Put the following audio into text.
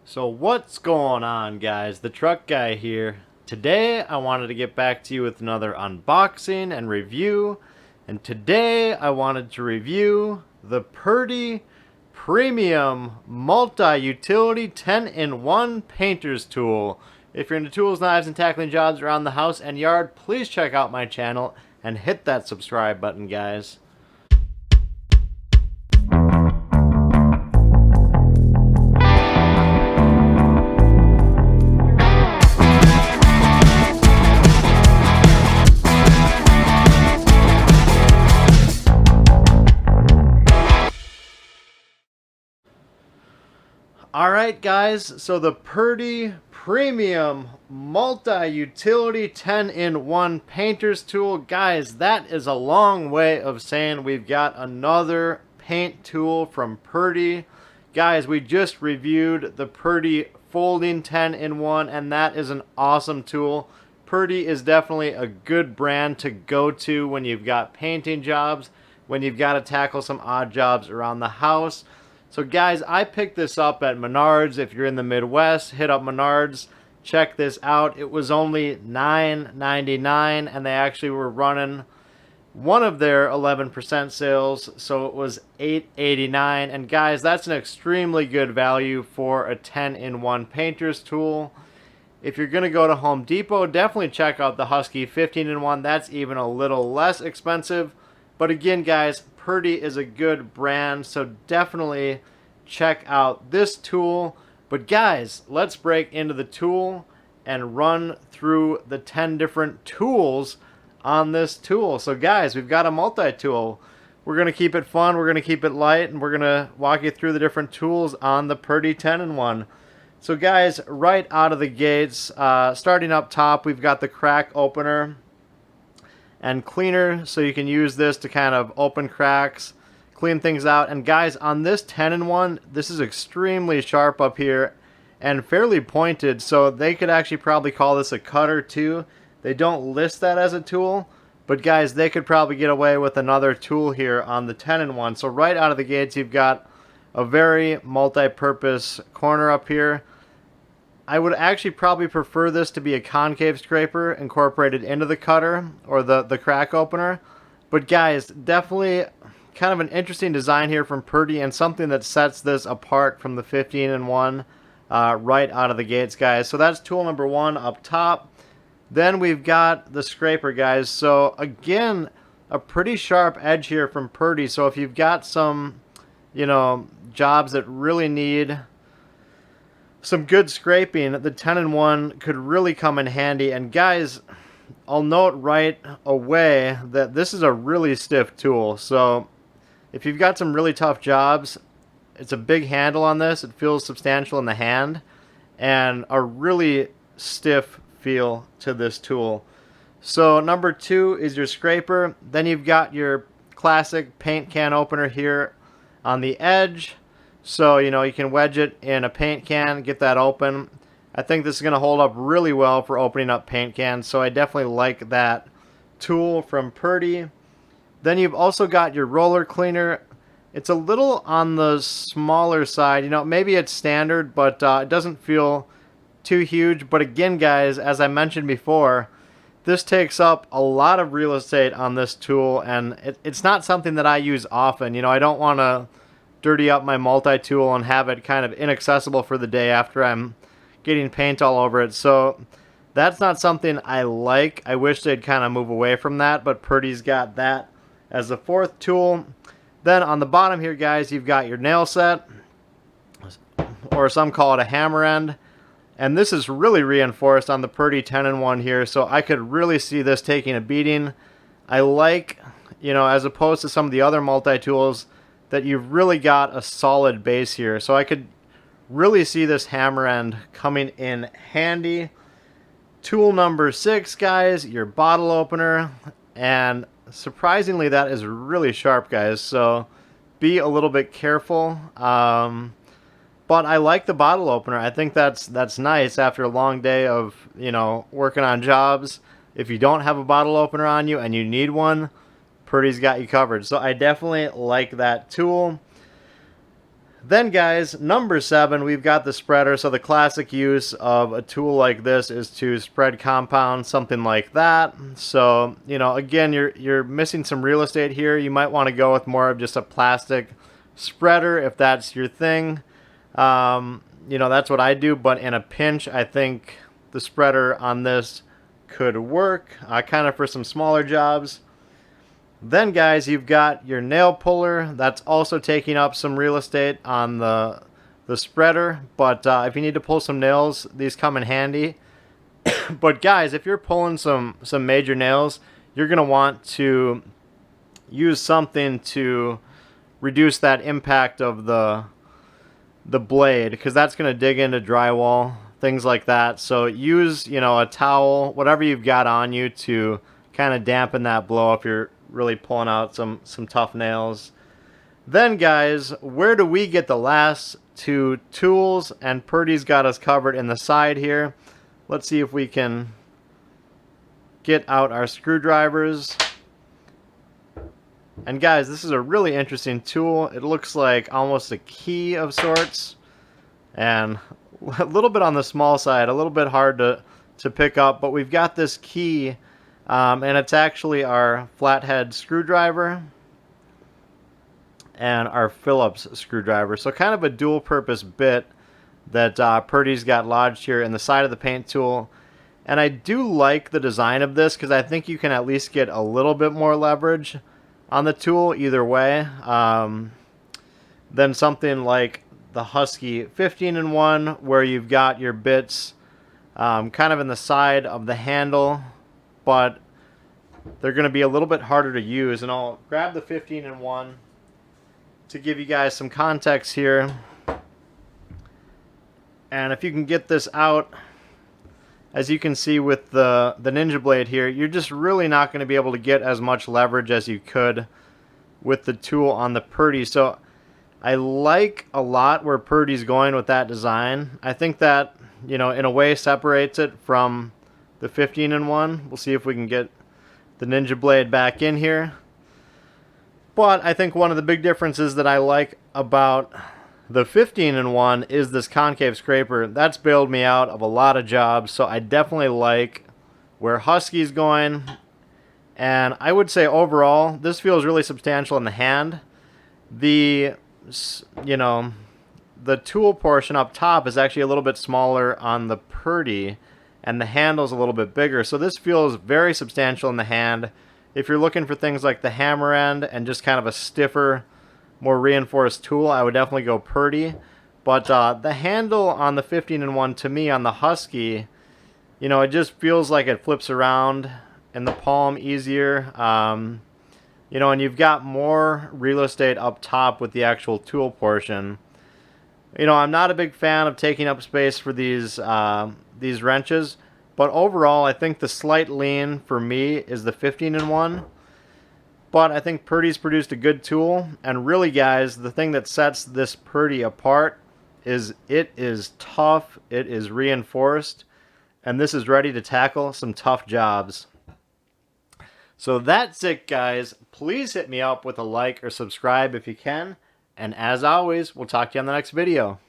So what's going on, guys? The truck guy here. Today I wanted to get back to you with another unboxing and review. And today I wanted to review the PURDY Premium Multi-Utility 10-in-1 Painter's Tool. If you're into tools, knives, and tackling jobs around the house and yard, please check out my channel and hit that subscribe button, guys. Alright guys, so the PURDY Premium Multi-Utility 10-in-1 Painter's Tool. Guys, that is a long way of saying we've got another paint tool from PURDY. Guys, we just reviewed the PURDY Folding 10-in-1, and that is an awesome tool. PURDY is definitely a good brand to go to when you've got painting jobs, when you've got to tackle some odd jobs around the house. So guys, I picked this up at Menards. If you're in the Midwest, hit up Menards. Check this out. It was only $9.99, and they actually were running one of their 11% sales, so it was $8.89. And guys, that's an extremely good value for a 10-in-1 painter's tool. If you're going to go to Home Depot, definitely check out the Husky 15-in-1. That's even a little less expensive. But again, guys, PURDY is a good brand, so definitely check out this tool. But guys, let's break into the tool and run through the 10 different tools on this tool. So guys, we've got a multi-tool. We're going to keep it fun, we're going to keep it light, and we're going to walk you through the different tools on the PURDY 10-in-1. So guys, right out of the gates, starting up top, we've got the crack opener and cleaner, so you can use this to kind of open cracks, clean things out. And guys, on this 10-in-1, this is extremely sharp up here and fairly pointed, so they could actually probably call this a cutter too. They don't list that as a tool, but guys, they could probably get away with another tool here on the 10-in-1. So right out of the gates, you've got a very multi-purpose corner up here. I would actually probably prefer this to be a concave scraper incorporated into the cutter or the crack opener. But guys, definitely kind of an interesting design here from PURDY, and something that sets this apart from the 15-in-1 right out of the gates, guys. So that's tool number one up top. Then we've got the scraper, guys. So again, a pretty sharp edge here from PURDY. So if you've got some, jobs that really need some good scraping, the 10-in-1 could really come in handy. And guys, I'll note right away that this is a really stiff tool. So if you've got some really tough jobs, it's a big handle on this. It feels substantial in the hand, and a really stiff feel to this tool. So number two is your scraper. Then you've got your classic paint can opener here on the edge. So, you can wedge it in a paint can, get that open. I think this is going to hold up really well for opening up paint cans, so I definitely like that tool from PURDY. Then you've also got your roller cleaner. It's a little on the smaller side. Maybe it's standard, but it doesn't feel too huge. But again, guys, as I mentioned before, this takes up a lot of real estate on this tool, and it's not something that I use often. I don't want to dirty up my multi-tool and have it kind of inaccessible for the day after I'm getting paint all over it. So that's not something I like. I wish they'd kind of move away from that, but PURDY's got that as the fourth tool. Then on the bottom here, guys, you've got your nail set, or some call it a hammer end. And this is really reinforced on the PURDY 10-in-1 here, so I could really see this taking a beating. I like, as opposed to some of the other multi-tools, that you've really got a solid base here. So I could really see this hammer end coming in handy. Tool number 6, guys, your bottle opener. And surprisingly, that is really sharp, guys. So be a little bit careful. But I like the bottle opener. I think that's nice after a long day of, working on jobs. If you don't have a bottle opener on you and you need one, PURDY's got you covered. So I definitely like that tool. Then guys, number 7, we've got the spreader. So the classic use of a tool like this is to spread compound, something like that. So, you know, again, you're missing some real estate here. You might want to go with more of just a plastic spreader if that's your thing. You know, that's what I do, but in a pinch, I think the spreader on this could work, kind of for some smaller jobs. Then guys, you've got your nail puller. That's also taking up some real estate on the spreader, but if you need to pull some nails, these come in handy. But guys, if you're pulling some major nails, you're gonna want to use something to reduce that impact of the blade, because that's gonna dig into drywall, things like that. So use, you know, a towel, whatever you've got on you to kind of dampen that blow if you're really pulling out some tough nails. Then guys, where do we get the last 2 tools? And Purdy's got us covered in the side here. Let's see if we can get out our screwdrivers. And guys, this is a really interesting tool. It looks like almost a key of sorts, and a little bit on the small side, a little bit hard to pick up, but we've got this key. And it's actually our flathead screwdriver and our Phillips screwdriver. So kind of a dual purpose bit that Purdy's got lodged here in the side of the paint tool. And I do like the design of this because I think you can at least get a little bit more leverage on the tool either way than something like the Husky 15-in-1 where you've got your bits kind of in the side of the handle, but they're going to be a little bit harder to use. And I'll grab the 15-in-1 to give you guys some context here. And if you can get this out, as you can see with the Ninja blade here, you're just really not going to be able to get as much leverage as you could with the tool on the Purdy. So I like a lot where Purdy's going with that design. I think that, you know, in a way separates it from the 15-in-1. We'll see if we can get the Ninja blade back in here. But I think one of the big differences that I like about the 15-in-1 is this concave scraper. That's bailed me out of a lot of jobs, so I definitely like where Husky's going. And I would say overall, this feels really substantial in the hand. The, you know, the tool portion up top is actually a little bit smaller on the Purdy, and the handle's a little bit bigger. So this feels very substantial in the hand. If you're looking for things like the hammer end and just kind of a stiffer, more reinforced tool, I would definitely go Purdy. But the handle on the 15-in-1, to me, on the Husky, you know, it just feels like it flips around in the palm easier. You know, and you've got more real estate up top with the actual tool portion. You know, I'm not a big fan of taking up space for these wrenches, but overall I think the slight lean for me is the 15-in-1. But I think Purdy's produced a good tool, and really guys, the thing that sets this Purdy apart is it is tough, it is reinforced, and this is ready to tackle some tough jobs. So that's it guys. Please hit me up with a like or subscribe if you can, and as always, we'll talk to you on the next video.